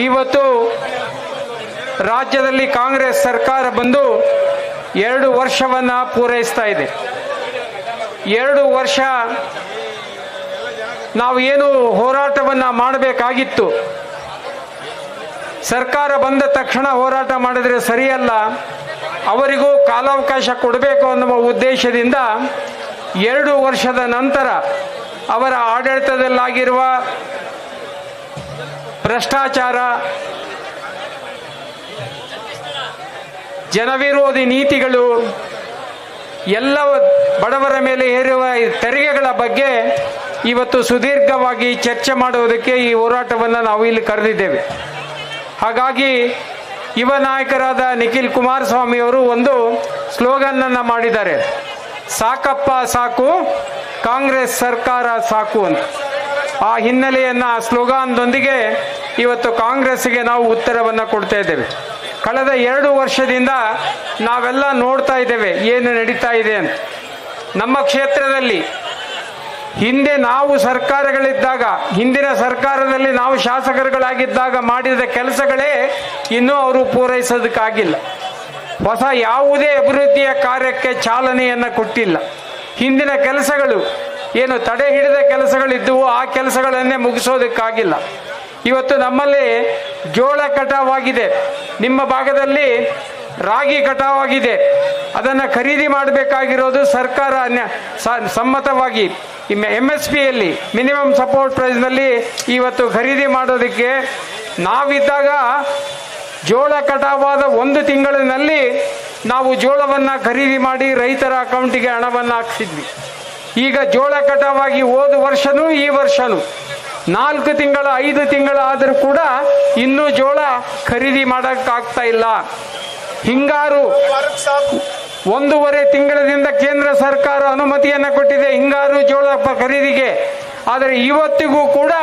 ಇವತ್ತು ರಾಜ್ಯದಲ್ಲಿ ಕಾಂಗ್ರೆಸ್ ಸರ್ಕಾರ ಬಂದು 2 ವರ್ಷವನ್ನ ಪೂರೈಸ್ತಾ ಇದೆ. 2 ವರ್ಷ ನಾವು ಏನು ಹೋರಾಟವನ್ನ ಮಾಡಬೇಕಾಗಿತ್ತು, ಸರ್ಕಾರ ಬಂದ ತಕ್ಷಣ ಹೋರಾಟ ಮಾಡಿದ್ರೆ ಸರಿಯಲ್ಲ, ಅವರಿಗೂ ಕಾಲಾವಕಾಶ ಕೊಡಬೇಕು ಅನ್ನುವ ಉದ್ದೇಶದಿಂದ 2 ವರ್ಷದ ನಂತರ ಅವರ ಆಡಳಿತದಲ್ಲಾಗಿರುವ ಭ್ರಷ್ಟಾಚಾರ, ಜನವಿರೋಧಿ ನೀತಿಗಳು, ಎಲ್ಲ ಬಡವರ ಮೇಲೆ ಹೇರುವ ತೆರಿಗೆಗಳ ಬಗ್ಗೆ ಇವತ್ತು ಸುದೀರ್ಘವಾಗಿ ಚರ್ಚೆ ಮಾಡುವುದಕ್ಕೆ ಈ ಹೋರಾಟವನ್ನು ನಾವು ಇಲ್ಲಿ ಕರೆದಿದ್ದೇವೆ. ಹಾಗಾಗಿ ಯುವ ನಾಯಕರಾದ ನಿಖಿಲ್ ಕುಮಾರಸ್ವಾಮಿ ಅವರು ಒಂದು ಸ್ಲೋಗನ್ ಅನ್ನು ಮಾಡಿದ್ದಾರೆ, ಸಾಕಪ್ಪ ಸಾಕು ಕಾಂಗ್ರೆಸ್ ಸರ್ಕಾರ ಸಾಕು ಅಂತ. ಆ ಹಿನ್ನೆಲೆಯನ್ನ ಸ್ಲೋಗಾನ್ದೊಂದಿಗೆ ಇವತ್ತು ಕಾಂಗ್ರೆಸ್ಗೆ ನಾವು ಉತ್ತರವನ್ನು ಕೊಡ್ತಾ ಇದ್ದೇವೆ. ಕಳೆದ 2 ವರ್ಷದಿಂದ ನಾವೆಲ್ಲ ನೋಡ್ತಾ ಇದ್ದೇವೆ ಏನು ನಡೀತಾ ಇದೆ ಅಂತ. ನಮ್ಮ ಕ್ಷೇತ್ರದಲ್ಲಿ ಹಿಂದೆ ನಾವು ಸರ್ಕಾರಗಳಿದ್ದಾಗ, ಹಿಂದಿನ ಸರ್ಕಾರದಲ್ಲಿ ನಾವು ಶಾಸಕರುಗಳಾಗಿದ್ದಾಗ ಮಾಡಿದ ಕೆಲಸಗಳೇ ಇನ್ನೂ ಅವರು ಪೂರೈಸೋದಕ್ಕಾಗಿಲ್ಲ. ಹೊಸ ಯಾವುದೇ ಅಭಿವೃದ್ಧಿಯ ಕಾರ್ಯಕ್ಕೆ ಚಾಲನೆಯನ್ನು ಕೊಟ್ಟಿಲ್ಲ. ಹಿಂದಿನ ಕೆಲಸಗಳು ಏನು ತಡೆ ಹಿಡಿದ ಕೆಲಸಗಳಿದ್ದವು, ಆ ಕೆಲಸಗಳನ್ನೇ ಮುಗಿಸೋದಕ್ಕಾಗಿಲ್ಲ. ಇವತ್ತು ನಮ್ಮಲ್ಲಿ ಜೋಳ ಕಟಾವಾಗಿದೆ, ನಿಮ್ಮ ಭಾಗದಲ್ಲಿ ರಾಗಿ ಕಟಾವಾಗಿದೆ. ಅದನ್ನು ಖರೀದಿ ಮಾಡಬೇಕಾಗಿರೋದು ಸರ್ಕಾರ ಸಮ್ಮತವಾಗಿ MSPಯಲ್ಲಿ ಮಿನಿಮಮ್ ಸಪೋರ್ಟ್ ಪ್ರೈಸ್ನಲ್ಲಿ ಇವತ್ತು ಖರೀದಿ ಮಾಡೋದಕ್ಕೆ ನಾವಿದ್ದಾಗ ಜೋಳ ಕಟಾವಾದ 1 ತಿಂಗಳಿನಲ್ಲಿ ನಾವು ಜೋಳವನ್ನು ಖರೀದಿ ಮಾಡಿ ರೈತರ ಅಕೌಂಟಿಗೆ ಹಣವನ್ನು ಹಾಕ್ಸಿದ್ವಿ. ಈಗ ಜೋಳ ಕಟಾವಾಗಿ ಹೋದ ವರ್ಷನೂ ಈ ವರ್ಷನೂ 4 ತಿಂಗಳ 5 ತಿಂಗಳ ಆದರೂ ಕೂಡ ಇನ್ನೂ ಜೋಳ ಖರೀದಿ ಮಾಡೋಕ್ಕಾಗ್ತಾ ಇಲ್ಲ. ಹಿಂಗಾರು 1.5 ತಿಂಗಳಿಂದ ಕೇಂದ್ರ ಸರ್ಕಾರ ಅನುಮತಿಯನ್ನು ಕೊಟ್ಟಿದೆ ಹಿಂಗಾರು ಜೋಳ ಖರೀದಿಗೆ. ಆದರೆ ಇವತ್ತಿಗೂ ಕೂಡ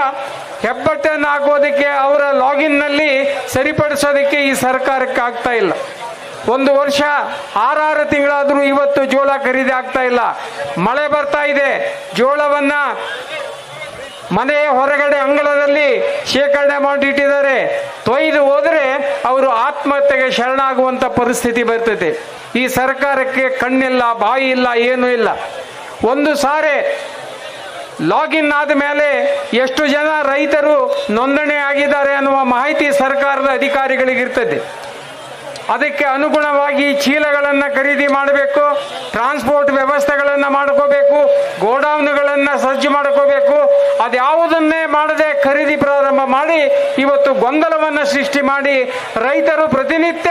ಹೆಬ್ಬಟ್ಟನ್ನು ಹಾಕೋದಕ್ಕೆ ಅವರ ಲಾಗಿನ್ನಲ್ಲಿ ಸರಿಪಡಿಸೋದಕ್ಕೆ ಈ ಸರ್ಕಾರಕ್ಕೆ ಆಗ್ತಾ ಇಲ್ಲ. 1 ವರ್ಷ 6 ತಿಂಗಳಾದರೂ ಇವತ್ತು ಜೋಳ ಖರೀದಿ ಆಗ್ತಾ ಇಲ್ಲ. ಮಳೆ ಬರ್ತಾ ಇದೆ, ಜೋಳವನ್ನ ಮನೆಯ ಹೊರಗಡೆ ಅಂಗಳದಲ್ಲಿ ಶೇಖರಣೆ ಮಾಡಿಟ್ಟಿದ್ದಾರೆ. ತೊಯ್ದು ಹೋದರೆ ಅವರು ಆತ್ಮಹತ್ಯೆಗೆ ಶರಣಾಗುವಂತ ಪರಿಸ್ಥಿತಿ ಬರ್ತದೆ. ಈ ಸರ್ಕಾರಕ್ಕೆ ಕಣ್ಣಿಲ್ಲ, ಬಾಯಿ ಇಲ್ಲ, ಏನೂ ಇಲ್ಲ. ಒಂದು ಸಾರಿ ಲಾಗಿನ್ ಆದ ಮೇಲೆ ಎಷ್ಟು ಜನ ರೈತರು ನೋಂದಣಿ ಆಗಿದ್ದಾರೆ ಅನ್ನುವ ಮಾಹಿತಿ ಸರ್ಕಾರದ ಅಧಿಕಾರಿಗಳಿಗಿರ್ತದೆ. ಅದಕ್ಕೆ ಅನುಗುಣವಾಗಿ ಚೀಲಗಳನ್ನು ಖರೀದಿ ಮಾಡಬೇಕು, ಟ್ರಾನ್ಸ್ಪೋರ್ಟ್ ವ್ಯವಸ್ಥೆಗಳನ್ನು ಮಾಡ್ಕೋಬೇಕು, ಗೋಡೌನ್ಗಳನ್ನು ಸಜ್ಜು ಮಾಡ್ಕೋಬೇಕು. ಅದ್ಯಾವುದನ್ನೇ ಮಾಡದೆ ಖರೀದಿ ಪ್ರಾರಂಭ ಮಾಡಿ ಇವತ್ತು ಗೊಂದಲವನ್ನು ಸೃಷ್ಟಿ ಮಾಡಿ ರೈತರು ಪ್ರತಿನಿತ್ಯ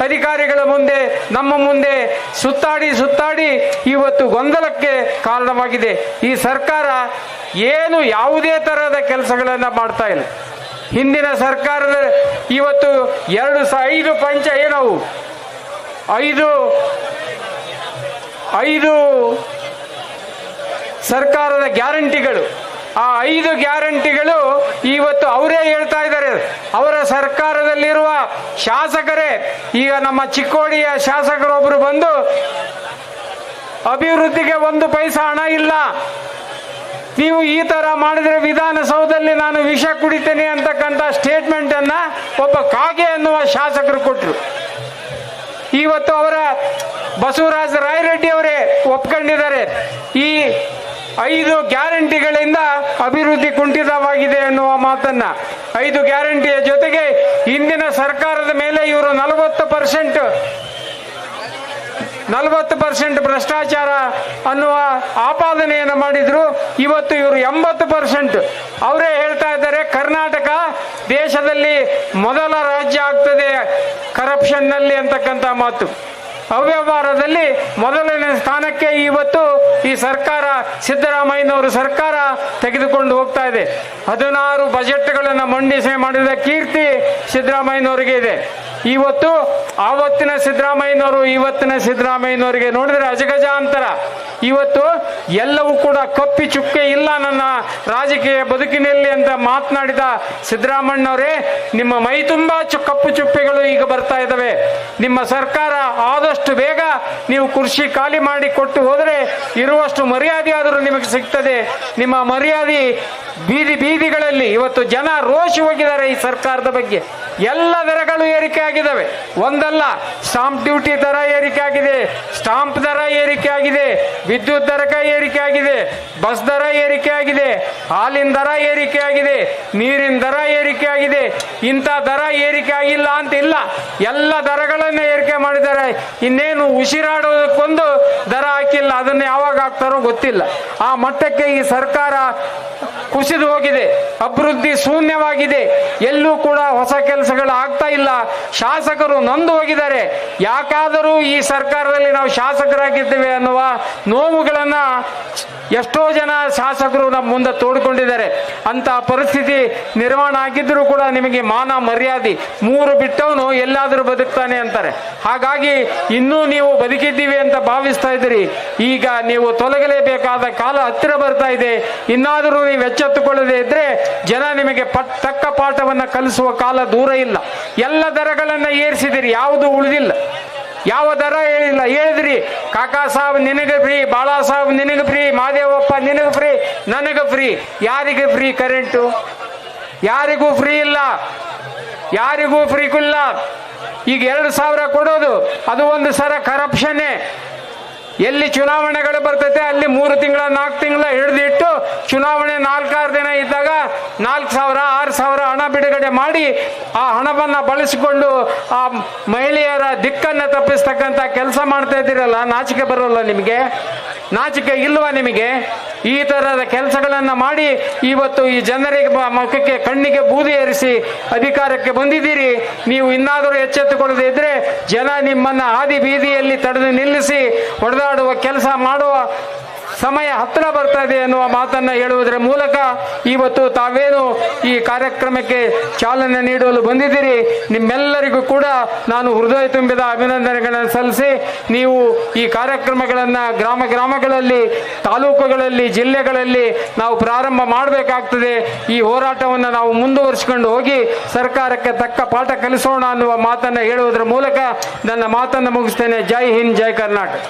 ಅಧಿಕಾರಿಗಳ ಮುಂದೆ, ನಮ್ಮ ಮುಂದೆ ಸುತ್ತಾಡಿ ಇವತ್ತು ಗೊಂದಲಕ್ಕೆ ಕಾರಣವಾಗಿದೆ. ಈ ಸರ್ಕಾರ ಏನು ಯಾವುದೇ ತರಹದ ಕೆಲಸಗಳನ್ನು ಮಾಡ್ತಾ ಇಲ್ಲ. ಹಿಂದಿನ ಸರ್ಕಾರದ ಇವತ್ತು 5 ಪಂಚ ಏನವು 5 ಸರ್ಕಾರದ ಗ್ಯಾರಂಟಿಗಳು, ಆ 5 ಗ್ಯಾರಂಟಿಗಳು ಇವತ್ತು ಅವರೇ ಹೇಳ್ತಾ ಇದ್ದಾರೆ. ಅವರ ಸರ್ಕಾರದಲ್ಲಿರುವ ಶಾಸಕರೇ, ಈಗ ನಮ್ಮ ಚಿಕ್ಕೋಡಿಯ ಶಾಸಕರೊಬ್ಬರು ಬಂದು ಅಭಿವೃದ್ಧಿಗೆ 1 ಪೈಸಾ ಹಣ ಇಲ್ಲ, ನೀವು ಈ ತರ ಮಾಡಿದ್ರೆ ವಿಧಾನಸೌಧದಲ್ಲಿ ನಾನು ವಿಷ ಕುಡಿತೇನೆ ಅಂತಕ್ಕಂಥ ಸ್ಟೇಟ್ಮೆಂಟ್ ಅನ್ನ ಒಬ್ಬ ಕಾಗೆ ಅನ್ನುವ ಶಾಸಕರು ಕೊಟ್ಟರು. ಇವತ್ತು ಅವರ ಬಸವರಾಜ ರಾಯರೆಡ್ಡಿ ಅವರೇ ಒಪ್ಕೊಂಡಿದ್ದಾರೆ, ಈ 5 ಗ್ಯಾರಂಟಿಗಳಿಂದ ಅಭಿವೃದ್ಧಿ ಕುಂಠಿತವಾಗಿದೆ ಅನ್ನುವ ಮಾತನ್ನ. 5 ಗ್ಯಾರಂಟಿಯ ಜೊತೆಗೆ ಹಿಂದಿನ ಸರ್ಕಾರದ ಮೇಲೆ ಇವರು 40% ಭ್ರಷ್ಟಾಚಾರ ಅನ್ನುವ ಆಪಾದನೆಯನ್ನು ಮಾಡಿದ್ರು. ಇವತ್ತು ಇವರು 80%. ಅವರೇ ಹೇಳ್ತಾ ಇದ್ದಾರೆ ಕರ್ನಾಟಕ ದೇಶದಲ್ಲಿ ಮೊದಲ ರಾಜ್ಯ ಆಗ್ತದೆ ಕರಪ್ಷನ್ ನಲ್ಲಿ ಅಂತಕ್ಕಂಥ ಮಾತು. ಅವ್ಯವಹಾರದಲ್ಲಿ ಮೊದಲನೇ ಸ್ಥಾನಕ್ಕೆ ಇವತ್ತು ಈ ಸರ್ಕಾರ, ಸಿದ್ದರಾಮಯ್ಯನವರು ಸರ್ಕಾರ ತೆಗೆದುಕೊಂಡು ಹೋಗ್ತಾ ಇದೆ. 16 ಬಜೆಟ್ಗಳನ್ನು ಮಂಡಿಸಿ ಮಾಡಿದ ಕೀರ್ತಿ ಸಿದ್ದರಾಮಯ್ಯನವರಿಗೆ ಇದೆ. ಇವತ್ತು ಆವತ್ತಿನ ಸಿದ್ದರಾಮಯ್ಯನವರು ಇವತ್ತಿನ ಸಿದ್ದರಾಮಯ್ಯನವರಿಗೆ ನೋಡಿದ್ರೆ ಅಜಗಜಾಂತರ. ಇವತ್ತು ಎಲ್ಲವೂ ಕೂಡ ಕಪ್ಪಿ ಚುಕ್ಕೆ ಇಲ್ಲ ನನ್ನ ರಾಜಕೀಯ ಬದುಕಿನಲ್ಲಿ ಅಂತ ಮಾತನಾಡಿದ ಸಿದ್ದರಾಮಯ್ಯನವರೇ, ನಿಮ್ಮ ಮೈ ತುಂಬಾ ಕಪ್ಪು ಚುಪ್ಪೆಗಳು ಈಗ ಬರ್ತಾ ಇದ್ದಾವೆ. ನಿಮ್ಮ ಸರ್ಕಾರ ಆದಷ್ಟು ಬೇಗ ನೀವು ಕುರ್ಚಿ ಖಾಲಿ ಮಾಡಿ ಕೊಟ್ಟು ಹೋದರೆ ಇರುವಷ್ಟು ಮರ್ಯಾದೆ ಆದರೂ ನಿಮಗೆ ಸಿಗ್ತದೆ. ನಿಮ್ಮ ಮರ್ಯಾದೆ ಬೀದಿಗಳಲ್ಲಿ ಇವತ್ತು ಜನ ರೋಷಿ ಹೋಗಿದ್ದಾರೆ ಈ ಸರ್ಕಾರದ ಬಗ್ಗೆ. ಎಲ್ಲ ದರಗಳು ಏರಿಕೆ ಆಗಿದ್ದಾವೆ, ಒಂದಲ್ಲ. ಸ್ಟಾಂಪ್ ಡ್ಯೂಟಿ ದರ ಏರಿಕೆ ಆಗಿದೆ, ಸ್ಟಾಂಪ್ ದರ ಏರಿಕೆ ಆಗಿದೆ, ವಿದ್ಯುತ್ ದರ ಏರಿಕೆ ಆಗಿದೆ, ಬಸ್ ದರ ಏರಿಕೆ ಆಗಿದೆ, ಹಾಲಿನ ದರ ಏರಿಕೆ ಆಗಿದೆ, ನೀರಿನ ದರ ಏರಿಕೆ ಆಗಿದೆ. ಇಂಥ ದರ ಏರಿಕೆ ಆಗಿಲ್ಲ ಅಂತ ಇಲ್ಲ, ಎಲ್ಲ ದರಗಳನ್ನು ಏರಿಕೆ ಮಾಡಿದ್ದಾರೆ. ಇನ್ನೇನು ಉಸಿರಾಡೋದಕ್ಕೊಂದು ದರ ಹಾಕಿಲ್ಲ, ಅದನ್ನು ಯಾವಾಗ ಹಾಕ್ತಾರೋ ಗೊತ್ತಿಲ್ಲ. ಆ ಮಟ್ಟಕ್ಕೆ ಈ ಸರ್ಕಾರ ಕುಸಿದು ಹೋಗಿದೆ, ಅಭಿವೃದ್ಧಿ ಶೂನ್ಯವಾಗಿದೆ, ಎಲ್ಲೂ ಕೂಡ ಹೊಸ ಕೆಲಸಗಳು ಆಗ್ತಾ ಇಲ್ಲ. ಶಾಸಕರು ನೊಂದು ಹೋಗಿದ್ದಾರೆ. ಯಾಕಾದರೂ ಈ ಸರ್ಕಾರದಲ್ಲಿ ನಾವು ಶಾಸಕರಾಗಿದ್ದೇವೆ ಅನ್ನುವ ನೋವುಗಳನ್ನ ಎಷ್ಟೋ ಜನ ಶಾಸಕರು ನಮ್ಮ ಮುಂದೆ ತೋಡ್ಕೊಂಡಿದ್ದಾರೆ. ಅಂತ ಪರಿಸ್ಥಿತಿ ನಿರ್ಮಾಣ ಆಗಿದ್ರೂ ಕೂಡ ನಿಮಗೆ ಮಾನ ಮರ್ಯಾದೆ, 3 ಬಿಟ್ಟವನು ಎಲ್ಲಾದರೂ ಬದುಕ್ತಾನೆ ಅಂತಾರೆ. ಹಾಗಾಗಿ ಇನ್ನೂ ನೀವು ಬದುಕಿದ್ದೀವಿ ಅಂತ ಭಾವಿಸ್ತಾ ಇದ್ದೀರಿ. ಈಗ ನೀವು ತೊಲಗಲೇಬೇಕಾದ ಕಾಲ ಹತ್ತಿರ ಬರ್ತಾ ಇದೆ. ಇನ್ನಾದರೂ ನೀವು ಎಚ್ಚೆತ್ತುಕೊಳ್ಳದೆ ಇದ್ರೆ ಜನ ನಿಮಗೆ ತಕ್ಕ ಪಾಠವನ್ನು ಕಲಿಸುವ ಕಾಲ ದೂರ ಇಲ್ಲ. ಎಲ್ಲ ದರಗಳನ್ನು ಏರಿಸಿದಿರಿ, ಯಾವುದು ಉಳಿದಿಲ್ಲ, ಯಾವ ದರ ಹೇಳಿಲ್ಲ. ಹೇಳಿದ್ರಿ ಕಾಕಾ ಸಾಬ್ ನಿನಗೆ ಫ್ರೀ, ಬಾಳಾ ಸಾಬ್ ನಿನಗೆ ಫ್ರೀ, ಮಾದೇವಪ್ಪ ನಿನಗೆ ಫ್ರೀ, ನನಗೆ ಫ್ರೀ. ಯಾರಿಗೆ ಫ್ರೀ ಕರೆಂಟು? ಯಾರಿಗೂ ಫ್ರೀ ಇಲ್ಲ, ಯಾರಿಗೂ ಫ್ರೀ ಇಲ್ಲ. ಈಗ 2,000 ಕೊಡೋದು ಅದು ಒಂದು ಸರ ಕರಪ್ಷನ್ನೇ. ಎಲ್ಲಿ ಚುನಾವಣೆಗಳು ಬರ್ತೈತೆ ಅಲ್ಲಿ 3 ತಿಂಗಳ 4 ತಿಂಗಳ ಹಿಡಿದಿಟ್ಟು ಚುನಾವಣೆ 4-6 ದಿನ ಇದ್ದಾಗ 4,000 6,000 ಹಣ ಬಿಡುಗಡೆ ಮಾಡಿ ಆ ಹಣವನ್ನು ಬಳಸಿಕೊಂಡು ಆ ಮಹಿಳೆಯರ ದಿಕ್ಕನ್ನು ತಪ್ಪಿಸ್ತಕ್ಕಂಥ ಕೆಲಸ ಮಾಡ್ತಾ ಇದ್ದೀರಲ್ಲ, ನಾಚಿಕೆ ಬರೋಲ್ಲ ನಿಮಗೆ? ನಾಚಿಕೆ ಇಲ್ವಾ ನಿಮಗೆ? ಈ ತರಹದ ಕೆಲಸಗಳನ್ನು ಮಾಡಿ ಇವತ್ತು ಈ ಜನರಿಗೆ ಮುಖಕ್ಕೆ ಕಣ್ಣಿಗೆ ಬೂದಿ ಏರಿಸಿ ಅಧಿಕಾರಕ್ಕೆ ಬಂದಿದ್ದೀರಿ. ನೀವು ಇನ್ನಾದರೂ ಎಚ್ಚೆತ್ತುಕೊಳ್ಳದೆ ಇದ್ರೆ ಜನ ನಿಮ್ಮನ್ನ ಹಾದಿ ಬೀದಿಯಲ್ಲಿ ತಡೆದು ನಿಲ್ಲಿಸಿ ಹೊಡೆದಾಡುವ ಕೆಲಸ ಮಾಡುವ ಸಮಯ ಹತ್ತಿರ ಬರ್ತಾ ಇದೆ ಎನ್ನುವ ಮಾತನ್ನು ಹೇಳುವುದರ ಮೂಲಕ ಇವತ್ತು ತಾವೇನು ಈ ಕಾರ್ಯಕ್ರಮಕ್ಕೆ ಚಾಲನೆ ನೀಡಲು ಬಂದಿದ್ದೀರಿ, ನಿಮ್ಮೆಲ್ಲರಿಗೂ ಕೂಡ ನಾನು ಹೃದಯ ತುಂಬಿದ ಅಭಿನಂದನೆಗಳನ್ನು ಸಲ್ಲಿಸಿ, ನೀವು ಈ ಕಾರ್ಯಕ್ರಮಗಳನ್ನು ಗ್ರಾಮಗಳಲ್ಲಿ, ತಾಲೂಕುಗಳಲ್ಲಿ, ಜಿಲ್ಲೆಗಳಲ್ಲಿ ನಾವು ಪ್ರಾರಂಭ ಮಾಡಬೇಕಾಗ್ತದೆ. ಈ ಹೋರಾಟವನ್ನು ನಾವು ಮುಂದುವರಿಸಿಕೊಂಡು ಹೋಗಿ ಸರ್ಕಾರಕ್ಕೆ ತಕ್ಕ ಪಾಠ ಕಲಿಸೋಣ ಅನ್ನುವ ಮಾತನ್ನು ಹೇಳುವುದರ ಮೂಲಕ ನನ್ನ ಮಾತನ್ನು ಮುಗಿಸ್ತೇನೆ. ಜೈ ಹಿಂದ್, ಜೈ ಕರ್ನಾಟಕ.